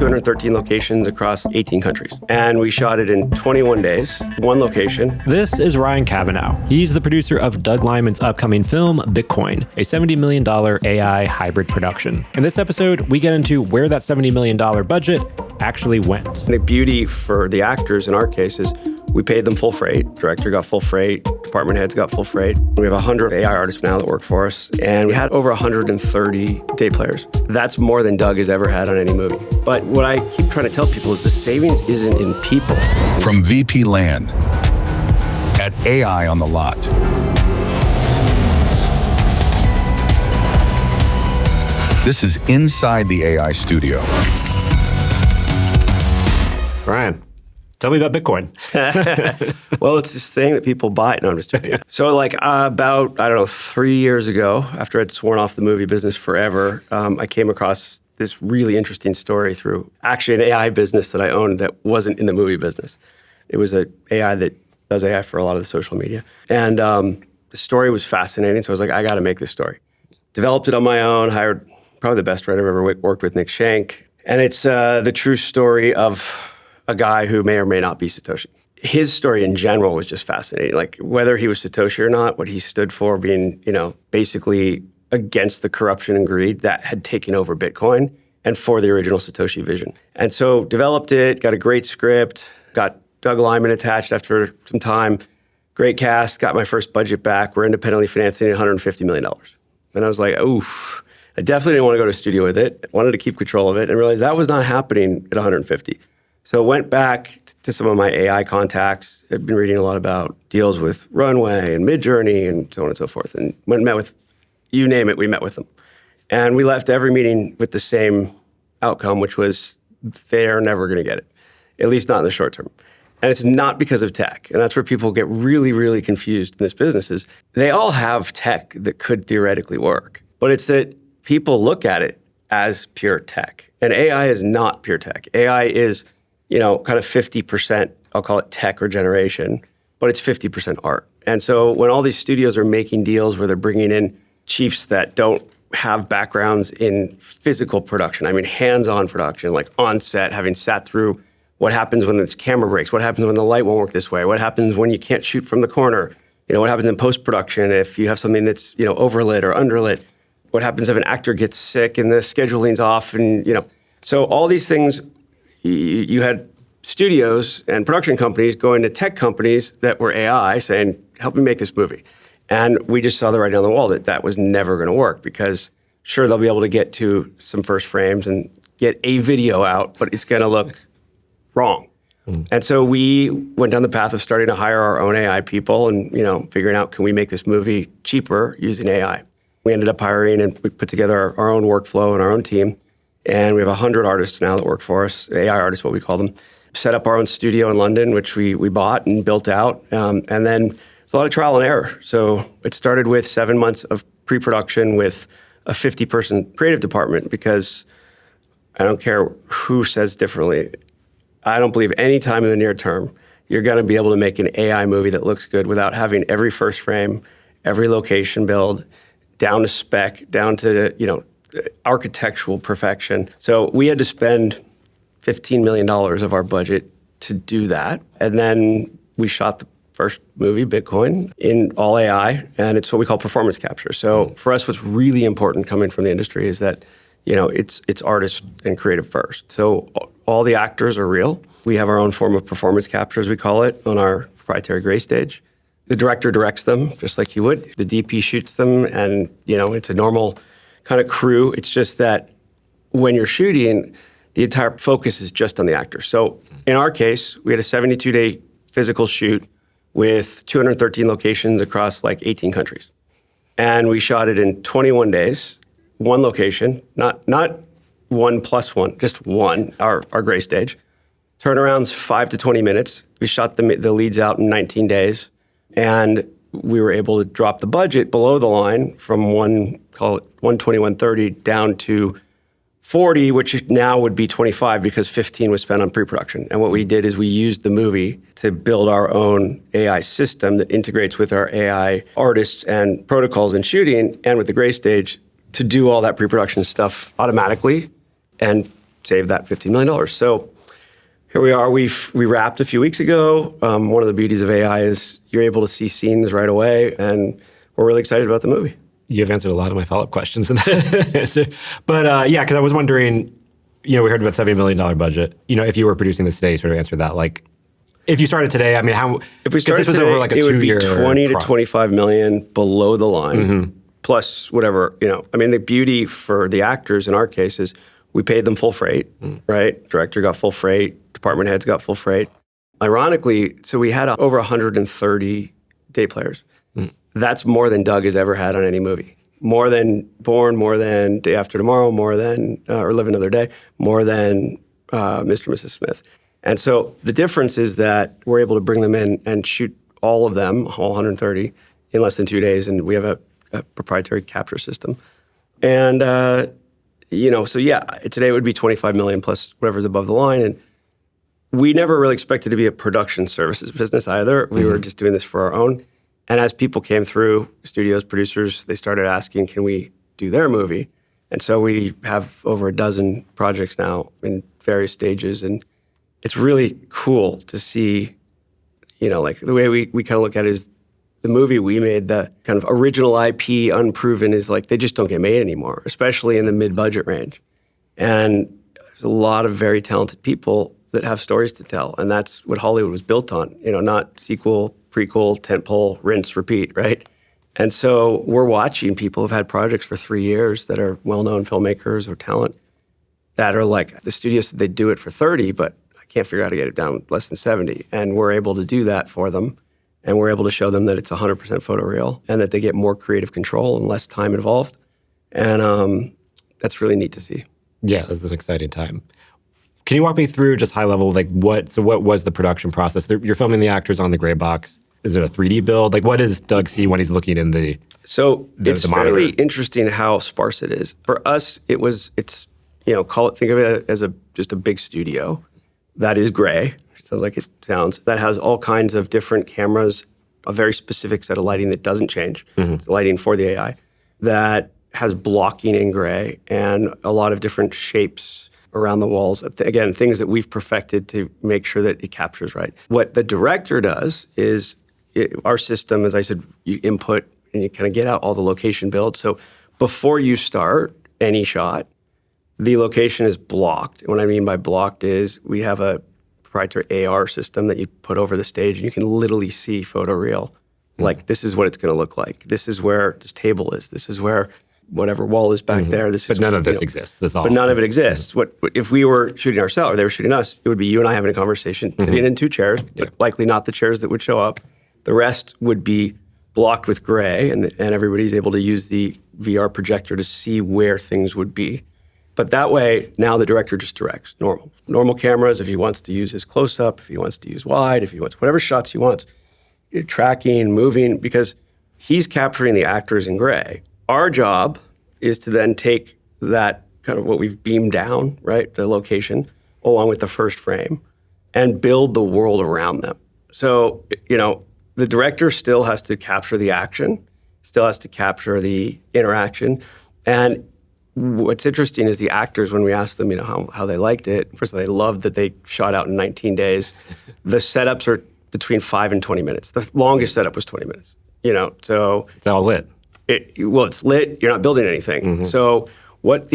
213 locations across 18 countries. And we shot it in 21 days, one location. This is Ryan Kavanaugh. He's the producer of Doug Liman's upcoming film, Bitcoin, a $70 million AI hybrid production. In this episode, we get into where that $70 million budget actually went. The beauty for the actors in our case is we paid them full freight. Director got full freight. Department heads got full freight. We have 100 AI artists now that work for us. And we had over 130 day players. That's more than Doug has ever had on any movie. But what I keep trying to tell people is the savings isn't in people. From VP Land at AI on the Lot. This is inside the AI studio. Ryan, tell me about Bitcoin. Well, it's this thing that people buy. No, I'm just joking. So about, 3 years ago, after I'd sworn off the movie business forever, I came across this really interesting story through actually an AI business that I owned that wasn't in the movie business. It was an AI that does AI for a lot of the social media. And the story was fascinating, so I was like, I got to make this story. Developed it on my own, hired probably the best writer I've ever worked with, Nick Shank. And it's the true story of a guy who may or may not be Satoshi. His story in general was just fascinating. Like whether he was Satoshi or not, what he stood for, being, basically against the corruption and greed that had taken over Bitcoin and for the original Satoshi vision. And so developed it, got a great script, got Doug Liman attached after some time, great cast, got my first budget back. We're independently financing $150 million. And I was like, oof, I definitely didn't want to go to a studio with it. I wanted to keep control of it and realized that was not happening at 150. So went back to some of my AI contacts. I'd been reading a lot about deals with Runway and Midjourney and so on and so forth. And went and met with, you name it, we met with them. And we left every meeting with the same outcome, which was they're never going to get it, at least not in the short term. And it's not because of tech. And that's where people get really, really confused in this business is they all have tech that could theoretically work. But it's that people look at it as pure tech. And AI is not pure tech. AI is kind of 50%, I'll call it tech or generation, but it's 50% art. And so when all these studios are making deals where they're bringing in chiefs that don't have backgrounds in physical production, I mean hands-on production, like on set, having sat through what happens when this camera breaks, what happens when the light won't work this way, what happens when you can't shoot from the corner, what happens in post-production if you have something that's overlit or underlit, what happens if an actor gets sick and the scheduling's off, and so all these things. You had studios and production companies going to tech companies that were AI saying, help me make this movie. And we just saw the writing on the wall that was never going to work because sure, they'll be able to get to some first frames and get a video out, but it's going to look wrong. And so we went down the path of starting to hire our own AI people and, figuring out, can we make this movie cheaper using AI? We ended up hiring and we put together our own workflow and our own team. And we have 100 artists now that work for us, AI artists, what we call them. Set up our own studio in London, which we bought and built out. And then there's a lot of trial and error. So it started with 7 months of pre-production with a 50-person creative department because I don't care who says differently. I don't believe any time in the near term you're going to be able to make an AI movie that looks good without having every first frame, every location build, down to spec, down to, architectural perfection. So we had to spend $15 million of our budget to do that. And then we shot the first movie, Bitcoin, in all AI, and it's what we call performance capture. So for us, what's really important coming from the industry is that, it's artist and creative first. So all the actors are real. We have our own form of performance capture, as we call it, on our proprietary gray stage. The director directs them, just like you would. The DP shoots them, and, it's a normal kind of crew. It's just that when you're shooting, the entire focus is just on the actor. So in our case, we had a 72-day physical shoot with 213 locations across 18 countries. And we shot it in 21 days, one location, not 1 plus 1, just one, our gray stage. Turnarounds 5 to 20 minutes. We shot the leads out in 19 days. And we were able to drop the budget below the line from 120, 130 down to 40, which now would be 25 because 15 was spent on pre-production. And what we did is we used the movie to build our own AI system that integrates with our AI artists and protocols in shooting and with the gray stage to do all that pre-production stuff automatically and save that $15 million. So here we are. We wrapped a few weeks ago. One of the beauties of AI is you're able to see scenes right away, and we're really excited about the movie. You've answered a lot of my follow-up questions in that answer. But yeah, because I was wondering, we heard about $70 million budget. If you were producing this today, sort of answer that. Like, if you started today, I mean, how? If we started today, it would be 20 to 25 million below the line, plus whatever, I mean, the beauty for the actors in our case is we paid them full freight, right? Director got full freight, department heads got full freight. Ironically, so we had over 130 day players. That's more than Doug has ever had on any movie. More than Born, more than Day After Tomorrow, more than or Live Another Day, more than Mr. and Mrs. Smith. And so the difference is that we're able to bring them in and shoot all of them, all 130, in less than 2 days, and we have a proprietary capture system. And, so yeah, today it would be 25 million plus whatever's above the line. And we never really expected to be a production services business either. We were just doing this for our own. And as people came through, studios, producers, they started asking, can we do their movie? And so we have over a dozen projects now in various stages. And it's really cool to see, like the way we kind of look at it is the movie we made, the kind of original IP unproven is like, they just don't get made anymore, especially in the mid-budget range. And there's a lot of very talented people that have stories to tell. And that's what Hollywood was built on, not sequel, prequel, tentpole, rinse, repeat, right? And so we're watching people who've had projects for 3 years that are well-known filmmakers or talent that are like, the studio said they'd do it for 30, but I can't figure out how to get it down less than 70. And we're able to do that for them. And we're able to show them that it's 100% photoreal and that they get more creative control and less time involved. And that's really neat to see. Yeah, this is an exciting time. Can you walk me through just high level, like what was the production process? You're filming the actors on the gray box. Is it a 3D build? Like what does Doug see when he's looking in the it's fairly interesting how sparse it is. For us, think of it as just a big studio that is gray. Sounds like it sounds. That has all kinds of different cameras, a very specific set of lighting that doesn't change. It's lighting for the AI. That has blocking in gray and a lot of different shapes around the walls. Again, things that we've perfected to make sure that it captures right. What the director does is, our system, as I said, you input and you kind of get out all the location builds. So before you start any shot, the location is blocked. And what I mean by blocked is we have a proprietary AR system that you put over the stage and you can literally see photoreal. Like, this is what it's going to look like. This is where this table is. This is where whatever wall is back there. But none of this exists. But none of it exists. What if we were shooting ourselves or they were shooting us, it would be you and I having a conversation, sitting in 2 chairs, but likely not the chairs that would show up. The rest would be blocked with gray, and everybody's able to use the VR projector to see where things would be. But that way, now the director just directs normal cameras. If he wants to use his close-up, if he wants to use wide, if he wants whatever shots he wants, tracking, moving, because he's capturing the actors in gray. Our job is to then take that kind of what we've beamed down, right, the location, along with the first frame, and build the world around them. So, the director still has to capture the action, still has to capture the interaction. And what's interesting is the actors, when we asked them, how they liked it, first of all, they loved that they shot out in 19 days. The setups are between 5 and 20 minutes. The longest setup was 20 minutes, so. It's all lit. It's lit. You're not building anything. So what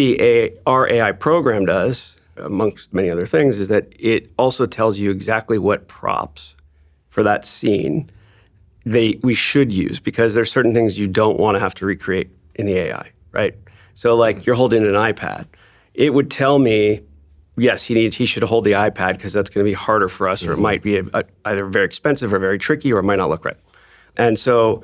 our AI program does, amongst many other things, is that it also tells you exactly what props for that scene we should use, because there's certain things you don't want to have to recreate in the AI, right? So like you're holding an iPad. It would tell me, yes, he should hold the iPad because that's going to be harder for us, or it might be either very expensive or very tricky, or it might not look right. And so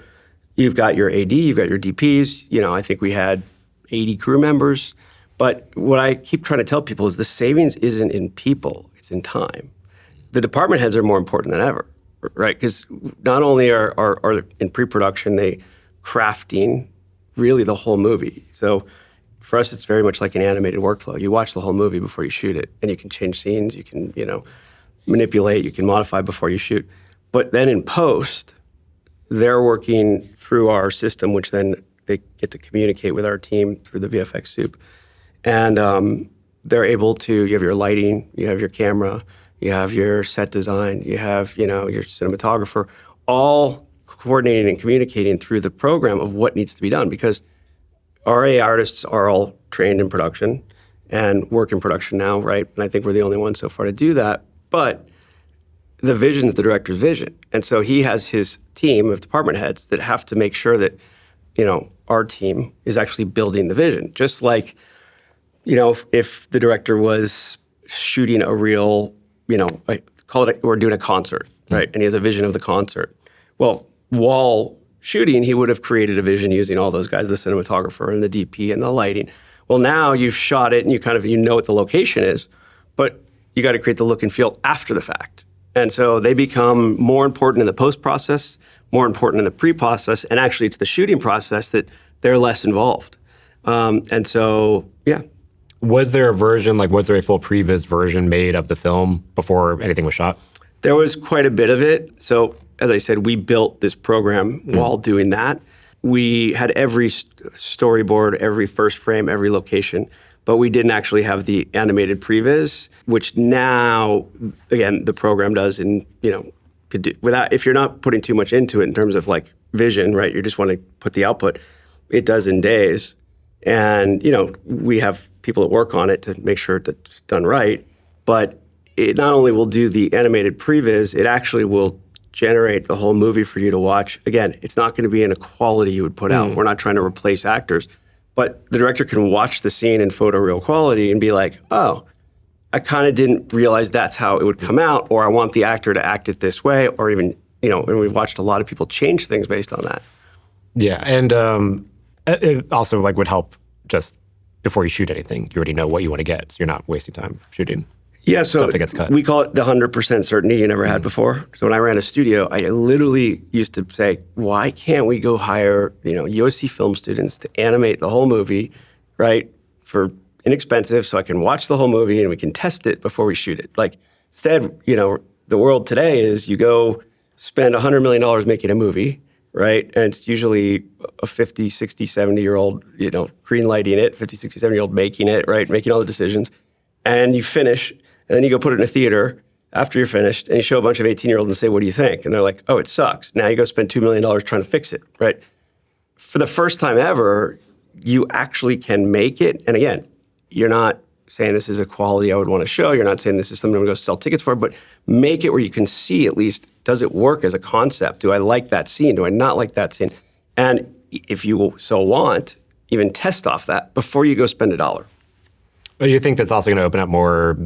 you've got your AD, you've got your DPs. I think we had 80 crew members. But what I keep trying to tell people is the savings isn't in people, it's in time. The department heads are more important than ever, right? Because not only are in pre-production, they crafting really the whole movie. So for us, it's very much like an animated workflow. You watch the whole movie before you shoot it, and you can change scenes, you can, manipulate, you can modify before you shoot. But then in post, they're working through our system, which then they get to communicate with our team through the VFX soup. And they're able to, you have your lighting, you have your camera, you have your set design, you have, your cinematographer, all coordinating and communicating through the program of what needs to be done, because our AI artists are all trained in production and work in production now, right? And I think we're the only ones so far to do that. But the vision's the director's vision. And so he has his team of department heads that have to make sure that, our team is actually building the vision. Just like, if the director was shooting a real, call it, or doing a concert, right? And he has a vision of the concert. Well, while shooting, he would have created a vision using all those guys, the cinematographer and the DP and the lighting. Well, now you've shot it and you know what the location is, but you got to create the look and feel after the fact. And so they become more important in the post-process, more important in the pre-process, and actually it's the shooting process that they're less involved. And so, yeah. Was there a version, was there a full Previs version made of the film before anything was shot? There was quite a bit of it. So, as I said, we built this program while doing that. We had every storyboard, every first frame, every location, but we didn't actually have the animated previs, which now, again, the program does, and could do without, if you're not putting too much into it in terms of vision, right? You just want to put the output. It does in days, and we have people that work on it to make sure that it's done right. But it not only will do the animated previs, it actually will generate the whole movie for you to watch. Again, it's not going to be in a quality you would put out. We're not trying to replace actors. But the director can watch the scene in photoreal quality and be like, oh, I kind of didn't realize that's how it would come out, or I want the actor to act it this way, or even, and we've watched a lot of people change things based on that. Yeah, and it also would help just before you shoot anything, you already know what you want to get, so you're not wasting time shooting. Yeah, so stuff that gets cut. We call it the 100% certainty you never had before. So when I ran a studio, I literally used to say, why can't we go hire, USC film students to animate the whole movie, right, for inexpensive, so I can watch the whole movie and we can test it before we shoot it. Instead, the world today is you go spend $100 million making a movie, right, and it's usually a 50, 60, 70-year-old, green lighting it, 50, 60, 70-year-old making it, right, making all the decisions, and you finish. And then you go put it in a theater after you're finished, and you show a bunch of 18-year-olds and say, what do you think? And they're like, oh, it sucks. Now you go spend $2 million trying to fix it, right? For the first time ever, you actually can make it. And again, you're not saying this is a quality I would want to show. You're not saying this is something I'm going to go sell tickets for, but make it where you can see at least, does it work as a concept? Do I like that scene? Do I not like that scene? And if you so want, even test off that before you go spend $1. But you think that's also going to open up more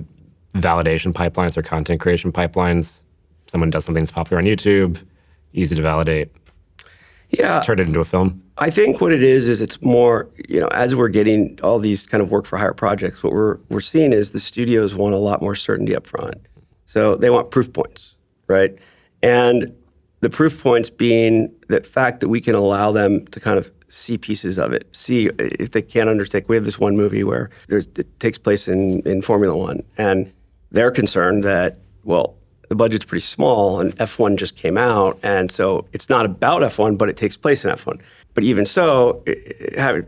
validation pipelines or content creation pipelines? Someone does something that's popular on YouTube, easy to validate. Yeah. Turn it into a film. I think what it is it's more, as we're getting all these kind of work for hire projects, what we're seeing is the studios want a lot more certainty up front. So they want proof points, right? And the proof points being that fact that we can allow them to kind of see pieces of it, see if they can't undertake. We have this one movie where it takes place in Formula One, and they're concerned that, well, the budget's pretty small and F1 just came out, and so it's not about F1, but it takes place in F1. But even so,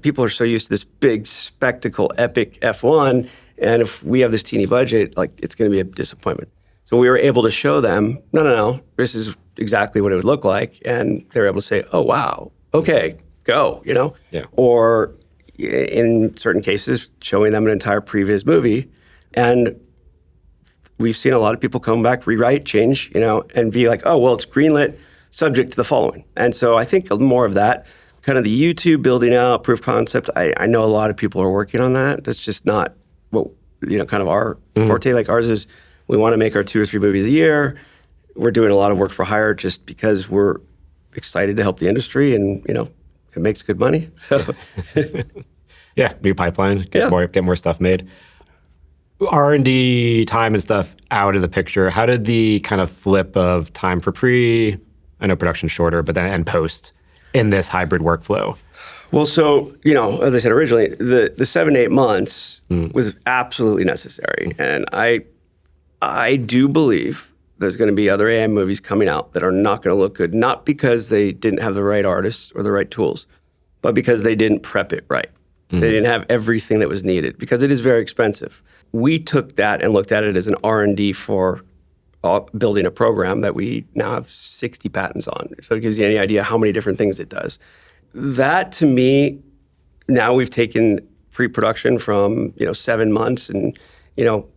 people are so used to this big spectacle, epic F1, and if we have this teeny budget, it's going to be a disappointment. So we were able to show them, no, this is exactly what it would look like, and they were able to say, oh, wow, okay, go, Yeah. Or in certain cases, showing them an entire previous movie, and we've seen a lot of people come back, rewrite, change, and be like, oh, well, it's greenlit, subject to the following. And so I think more of that, kind of the YouTube building out, proof concept, I know a lot of people are working on that. That's just not what, kind of our forte. Ours is, we want to make our 2 or 3 movies a year. We're doing a lot of work for hire just because we're excited to help the industry, and, it makes good money. So Yeah, new pipeline, get more stuff made. R&D time and stuff out of the picture. How did the kind of flip of time for pre, I know production's shorter, but then and post in this hybrid workflow? Well, so, as I said originally, the 7 to 8 months was absolutely necessary. And I do believe there's going to be other AI movies coming out that are not going to look good, not because they didn't have the right artists or the right tools, but because they didn't prep it right. They didn't have everything that was needed, because it is very expensive. we took that and looked at it as an R&D for building a program that we now have 60 patents on. So it gives you any idea how many different things it does. That, to me, now we've taken pre-production from 7 months, and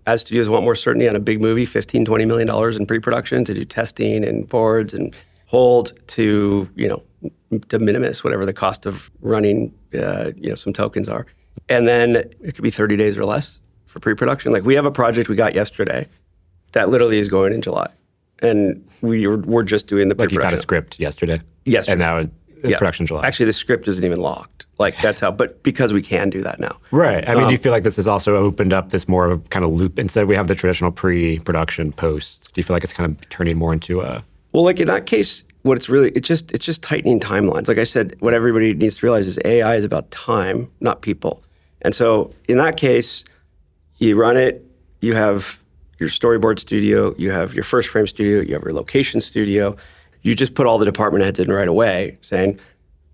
as studios want more certainty on a big movie, $15, $20 million in pre-production to do testing and boards and hold to de minimis, whatever the cost of running some tokens are. And then it could be 30 days or less for pre-production. Like, we have a project we got yesterday that literally is going in July. And we're just doing the pre-production. Like, you got a script yesterday? Yesterday. And now in production July. Actually, the script isn't even locked. Like, that's how, but because we can do that now. Right. I mean, do you feel like this has also opened up this more of a kind of loop? Instead, we have the traditional pre-production post. Do you feel like it's kind of turning more into a... Well, like in that case, it's just tightening timelines. Like I said, what everybody needs to realize is AI is about time, not people. And so in that case, you run it, you have your storyboard studio, you have your first frame studio, you have your location studio. You just put all the department heads in right away, saying,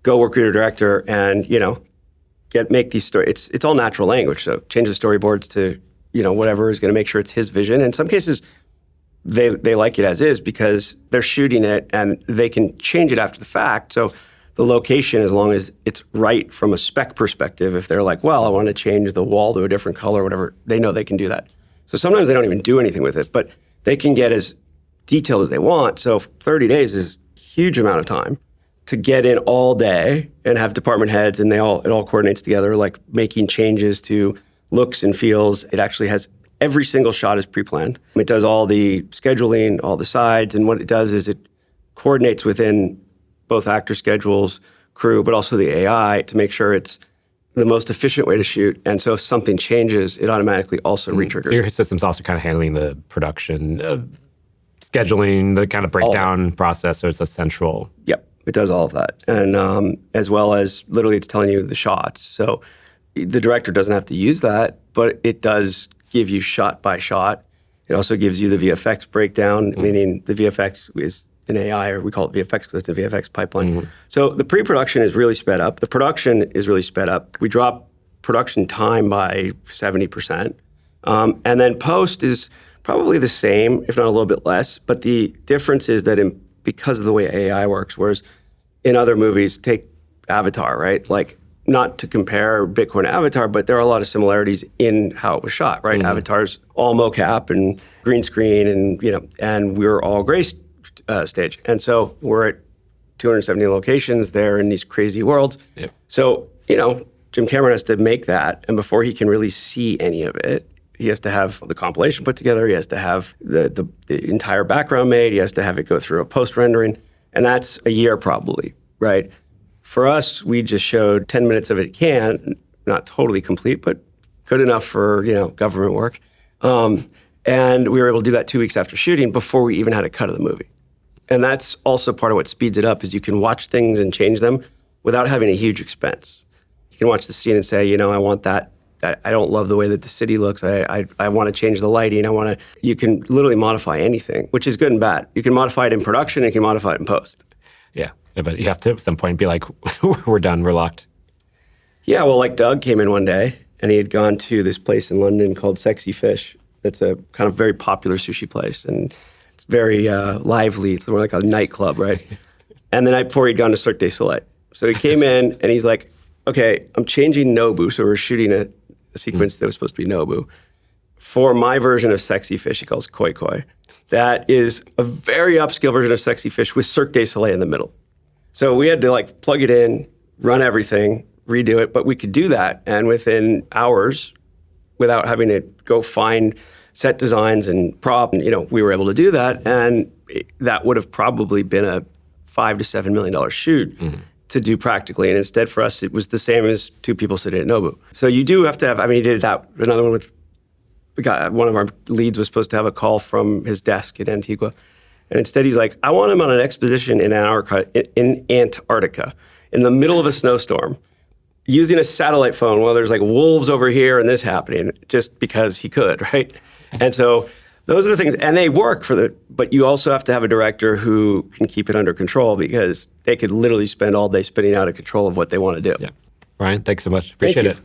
go work with your director and, make these stories. It's all natural language. So change the storyboards to, whatever is going to make sure it's his vision. In some cases, they like it as is because they're shooting it and they can change it after the fact. So the location, as long as it's right from a spec perspective, if they're like, well, I want to change the wall to a different color or whatever, they know they can do that. So sometimes they don't even do anything with it, but they can get as detailed as they want. So 30 days is a huge amount of time to get in all day and have department heads and it all coordinates together, like making changes to looks and feels. It actually has every single shot is pre-planned. It does all the scheduling, all the sides, and what it does is it coordinates within both actor schedules, crew, but also the AI to make sure it's the most efficient way to shoot. And so if something changes, it automatically also re-triggers. So your system's also kind of handling the production, scheduling, the kind of breakdown process, so it's a central... Yep, it does all of that. And as well as literally it's telling you the shots. So the director doesn't have to use that, but it does give you shot by shot. It also gives you the VFX breakdown, meaning the VFX is an AI, or we call it VFX because it's a VFX pipeline. So the pre-production is really sped up. The production is really sped up. We drop production time by 70%. And then post is probably the same, if not a little bit less. But the difference is that because of the way AI works, whereas in other movies, take Avatar, right? Like, not to compare Bitcoin to Avatar, but there are a lot of similarities in how it was shot, right? Avatar's all mocap and green screen and we're all gray stage. And so we're at 270 locations there in these crazy worlds. Yep. So, Jim Cameron has to make that. And before he can really see any of it, he has to have the compilation put together. He has to have the entire background made. He has to have it go through a post-rendering. And that's a year probably, right? For us, we just showed 10 minutes of it not totally complete, but good enough for, government work. And we were able to do that 2 weeks after shooting before we even had a cut of the movie. And that's also part of what speeds it up is you can watch things and change them without having a huge expense. You can watch the scene and say, I want that. I don't love the way that the city looks. I want to change the lighting. You can literally modify anything, which is good and bad. You can modify it in production and you can modify it in post. Yeah, but you have to at some point be like, we're done, we're locked. Yeah, well, like Doug came in one day and he had gone to this place in London called Sexy Fish. That's a kind of very popular sushi place. And it's very lively. It's more like a nightclub, right? And the night before he'd gone to Cirque du Soleil. So he came in and he's like, okay, I'm changing Nobu. So we're shooting a sequence that was supposed to be Nobu. For my version of Sexy Fish, he calls Koi Koi. That is a very upscale version of Sexy Fish with Cirque du Soleil in the middle. So we had to plug it in, run everything, redo it, but we could do that. And within hours, without having to go find set designs and prop, we were able to do that. And that would have probably been a $5 to $7 million shoot to do practically. And instead for us, it was the same as two people sitting at Nobu. So you do have to have, he did that. Another one with, one of our leads was supposed to have a call from his desk in Antigua. And instead he's like, I want him on an expedition in Antarctica, in the middle of a snowstorm, using a satellite phone while there's wolves over here and this happening, just because he could, right? And so those are the things, and they work but you also have to have a director who can keep it under control because they could literally spend all day spinning out of control of what they want to do. Yeah. Ryan, thanks so much. Appreciate it.